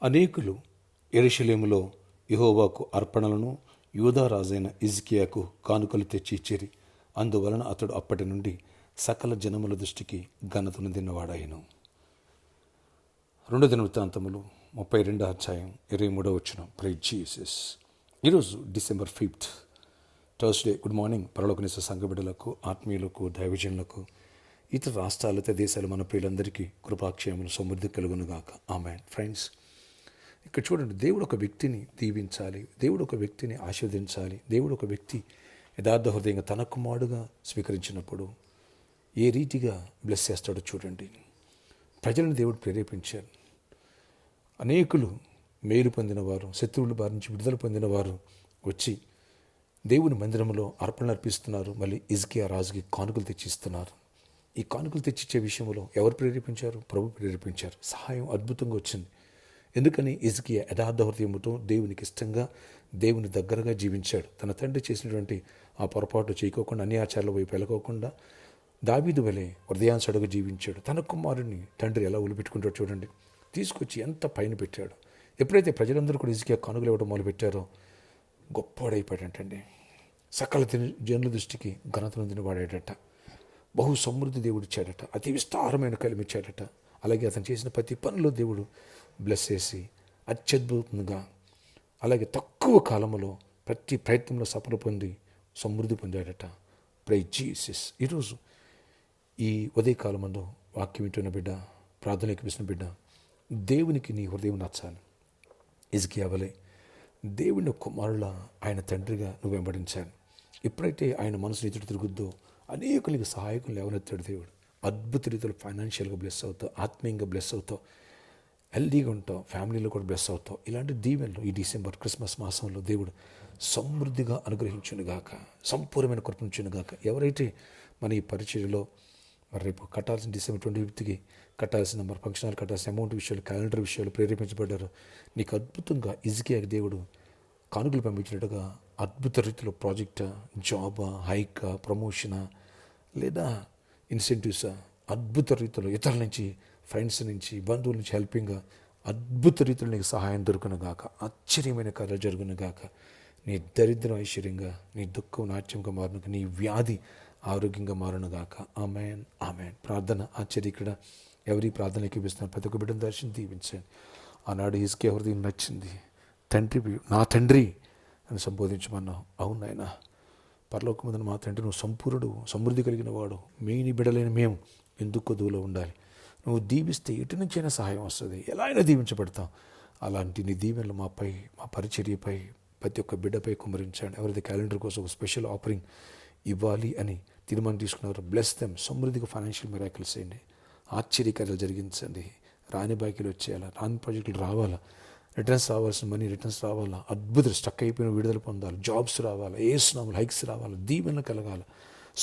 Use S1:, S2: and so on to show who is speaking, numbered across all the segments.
S1: అనేకులు యెరూషలేములో యెహోవాకు అర్పణలను యూదా రాజైన హిజ్కియాకు కానుకలు తెచ్చి ఇచ్చిరి. అందువలన అతడు అప్పటి నుండి సకల జనముల దృష్టికి ఘనత నొందినవాడాయెను. 2 దినవృత్తాంతములు 32:23. Praise Jesus. ఈరోజు December 5th Thursday. Good morning పరలోకనిస సంఘ బిడ్డలకు, ఆత్మీయులకు, దైవజనులకు, ఇతర రాష్ట్రాలు, ఇతర దేశాలు మన ప్రియులందరికీ కృపాక్షేమలు సమృద్ధి కలుగునుగాక. ఆమేన్. ఫ్రెండ్స్, ఇక్కడ చూడండి, దేవుడు ఒక వ్యక్తిని దీవించాలి, దేవుడు ఒక వ్యక్తిని ఆశీర్వదించాలి. దేవుడు ఒక వ్యక్తి యథార్థ హృదయంగా తన కుమారుడుగా స్వీకరించినప్పుడు ఏ రీతిగా బ్లెస్ చేస్తాడో చూడండి. ప్రజలను దేవుడు ప్రేరేపించారు. అనేకులు మేలు పొందినవారు, శత్రువుల బారి నుంచి విడుదల పొందినవారు వచ్చి దేవుని మందిరంలో అర్పణలు అర్పిస్తున్నారు. మళ్ళీ హిజ్కియా రాజుకి కానుకలు తెచ్చిస్తున్నారు. ఈ కానుకలు తెచ్చిచ్చే విషయంలో ఎవరు ప్రేరేపించారు? ప్రభు ప్రేరేపించారు. సహాయం అద్భుతంగా వచ్చింది. ఎందుకని? హిజ్కియా యథార్థ హృదయముతో దేవునికి ఇష్టంగా, దేవుని దగ్గరగా జీవించాడు. తన తండ్రి చేసినటువంటి ఆ పొరపాటు చేయకోకుండా, అన్ని ఆచారాల వైపు వెళ్ళకోకుండా దావీదు వలె హృదయాన్సడుగా జీవించాడు. తన కుమారుడిని తండ్రి ఎలా ఉలిపెట్టుకుంటాడు చూడండి. తీసుకొచ్చి ఎంత పైన పెట్టాడు. ఎప్పుడైతే ప్రజలందరూ కూడా హిజ్కియా కానుకలు ఇవ్వడం మొదలుపెట్టారో గొప్పవాడైపోయాడంటండి. సకల జనుల దృష్టికి ఘనత నొందిన వాడాడట. బహు సమృద్ధి దేవుడు ఇచ్చాడట. అతి విస్తారమైన కలిమిచ్చాడట. అలాగే అతను చేసిన ప్రతి పనిలో దేవుడు బ్లెస్ చేసి అత్యద్భుతంగా, అలాగే తక్కువ కాలంలో ప్రతి ప్రయత్నంలో సఫల పొంది సమృద్ధి పొందాడట. Praise Jesus. ఈరోజు ఈ ఉదయకాలమందు వాక్యం వింటున్న బిడ్డ, ప్రార్థన ఎక్కిపిస్తున్న బిడ్డ, దేవునికి నీ హృదయం నచ్చాలి. హిజ్కియా వలె దేవుని కుమారుల ఆయన తండ్రిగా నువ్వు వెంబడించాలి. ఎప్పుడైతే ఆయన మనసు ఎదుటి తిరుగుద్దో అనేకులకి సహాయకులు లేవనెత్తాడు దేవుడు. అద్భుత రీతిలో ఫైనాన్షియల్గా బ్లెస్ అవుతావు, ఆత్మీయంగా బ్లెస్ అవుతావు, హెల్దీగా ఉంటావు, ఫ్యామిలీలో కూడా బ్లెస్ అవుతావు. ఇలాంటి దీవెనలు ఈ డిసెంబర్ క్రిస్మస్ మాసంలో దేవుడు సమృద్ధిగా అనుగ్రహించునుగాక, సంపూర్ణమైన కృపించునుగాక. ఎవరైతే మన ఈ పరిచర్యలో మరి రేపు కట్టాల్సిన డిసెంబర్ 25కి కట్టాల్సిన మరి ఫంక్షన్ హాల్ కట్టాల్సిన అమౌంట్ విషయాలు, క్యాలెండర్ విషయాలు ప్రేరేపించబడ్డారు. నీకు అద్భుతంగా హిజ్కియాకి దేవుడు కానుకలు పంపించినట్టుగా అద్భుత రీతిలో ప్రాజెక్టా, జాబా, హైకా, ప్రమోషనా, లేదా ఇన్సెంటివ్సా, అద్భుత రీతిలో ఇతరుల నుంచి, ఫ్రెండ్స్ నుంచి, బంధువుల నుంచి హెల్పింగ్గా అద్భుత రీతిలో నీకు సహాయం దొరుకునుగాక. ఆశ్చర్యమైన కార్యాలు జరుగునుగాక. నీ దరిద్రం ఐశ్వర్యంగా, నీ దుఃఖం నాట్యంగా మారునుగా, నీ వ్యాధి ఆరోగ్యంగా మారునుగాక. ఆమేన్, ఆమేన్. ప్రార్థన ఆశ్చర్యక్కడ ఎవరి ప్రార్థన ఎక్కిపిస్తున్నారు ప్రతి ఒక్క బిడ్డను దర్శనం దీవించండి. ఆనాడు హిజ్కియా హృదయం నచ్చింది. తండ్రి, నా తండ్రి అని సంబోధించమన్నావు. అవును నాయన, పరలోకమందున మా తండ్రి నువ్వు సంపూర్ణుడు, సమృద్ధి కలిగిన వాడు. నీ బిడ్డలైన మేము ఎందుకు కొదువులో ఉండాలి? నువ్వు దీవిస్తే ఎటు నుంచైనా సహాయం వస్తుంది, ఎలా అయినా దీవించబడతాం. అలాంటి నీ దీవెనలు మాపై, మా పరిచర్యపై, ప్రతి ఒక్క బిడ్డపై కుమ్మరించండి. ఎవరైతే క్యాలెండర్ కోసం ఒక స్పెషల్ ఆఫరింగ్ ఇవ్వాలి అని తీర్మానం తీసుకున్నారు, బ్లెస్ దెమ్. సమృద్ధిగా ఫైనాన్షియల్ మిరాకిల్స్ చేయండి, ఆశ్చర్యకార్యాలు జరిగించండి. రాని బాకీలు వచ్చేయాలా, రాని ప్రాజెక్టులు రావాలా, రిటర్న్స్ రావాల్సిన మనీ రిటర్న్స్ రావాలా, అద్భుత స్టక్ అయిపోయిన విడుదల పొందాలి, జాబ్స్ రావాలా, ఏసునాములు హైక్స్ రావాలా, దీవెనలు కలగాల,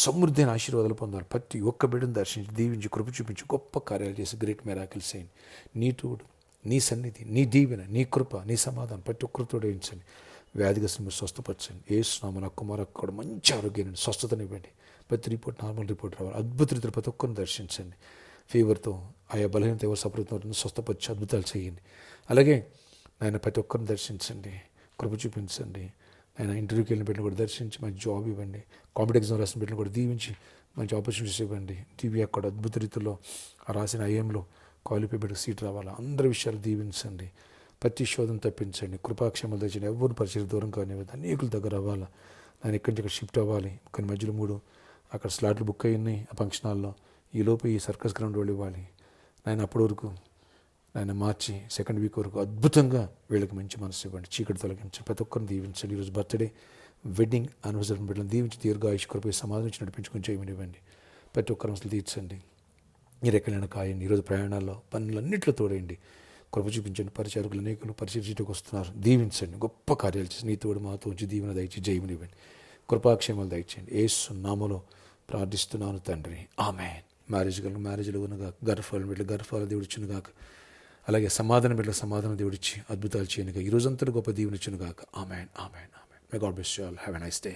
S1: సమృద్ధి అయిన ఆశీర్వాదాలు పొందాలి. ప్రతి ఒక్క బిడ్డను దర్శించి దీవించి కృప చూపించి గొప్ప కార్యాలు చేసి గ్రేట్ మిరాకిల్స్ చేయండి. నీ తోడు, నీ సన్నిధి, నీ దీవెన, నీ కృప, నీ సమాధానం ప్రతి ఒక్కరితో వేయించండి. వ్యాధిగ్రస్తులు మీరు స్వస్థపరచండి. ఏసునామ నా కుమారకు కూడా మంచి ఆరోగ్యాన్ని, స్వస్థతనివ్వండి. ప్రతి రిపోర్ట్ నార్మల్ రిపోర్ట్ రావాలి. అద్భుత రీతిలో ప్రతి ఒక్కరిని దర్శించండి. ఫీవర్తో ఆయా బలహీనత ఎవరు సఫరుతున్నారో స్వస్థపరిచి అద్భుతాలు చేయండి. అలాగే ఆయన ప్రతి ఒక్కరిని దర్శించండి, కృప చూపించండి. ఆయన ఇంటర్వ్యూకి వెళ్ళిన బిడ్డను కూడా దర్శించి మంచి జాబ్ ఇవ్వండి. కాంపిటేటివ్ ఎగ్జామ్ రాసిన బిడ్డను కూడా దీవించి మంచి ఆపర్చునిటీస్ ఇవ్వండి. టీవీ కూడా అద్భుత రీతిలో రాసిన ఐఎంలో క్వాలిఫై బిడ్డకు సీట్ రావాలా. అందరి విషయాలు దీవించండి. ప్రతి శోధన తప్పించండి. కృపాక్షేమాలు తెచ్చండి. ఎవరు పరిచయం దూరం కానివ్వదు. అనేకుల దగ్గర అవ్వాలా. నేను ఎక్కడి నుంచి ఇక్కడ షిఫ్ట్ అవ్వాలి. కొన్ని మధ్యలో 3 అక్కడ స్లాట్లు బుక్ అయ్యి ఉన్నాయి ఆ ఫంక్షన్ హాల్లో. ఈలోపు ఈ సర్కస్ గ్రౌండ్ వాళ్ళు ఇవ్వాలి. నేను అప్పటి వరకు ఆయన మార్చి సెకండ్ వీక్ వరకు అద్భుతంగా వీళ్ళకి మంచి మనసు ఇవ్వండి. చీకటి తొలగించండి. ప్రతి ఒక్కరిని దీవించండి. ఈరోజు బర్త్డే, వెడ్డింగ్ యానివర్సరీ బిడ్డలను దీవించి దీర్ఘాయుష్ కృపై సమాధానం నడిపించుకొని చేయమనివ్వండి. ప్రతి ఒక్కరి మనసులు తీర్చండి. మీరు ఎక్కడైనా కాయండి. ఈరోజు ప్రయాణాల్లో పనులన్నింటిలో తోడేయండి. కృప చూపించండి. పరిచారకులు అనేకులు పరిచర్యకు వస్తున్నారు, దీవించండి. గొప్ప కార్యాలు చేసి నీ తోడు మాతో ఉంచి దీవెన దయచి జయమనివ్వండి. కృపాక్షేమాలు దయచేయండి. యేసు నామములో ప్రార్థిస్తున్నాను తండ్రి. ఆమేన్. మ్యారేజ్లు ఉన్నగా గర్భఫలం బిడ్డలు గర్భఫలం దేవుడిచ్చునుగాక. అలాగే సమాధానం బిడ్డల సమాధానం దేవుడిచ్చి అద్భుతాలు చేయనుగా. ఈ రోజంతా గొప్ప దీవెనిచ్చునుగాక. Amen, amen, amen. May God bless you all. Have a nice day.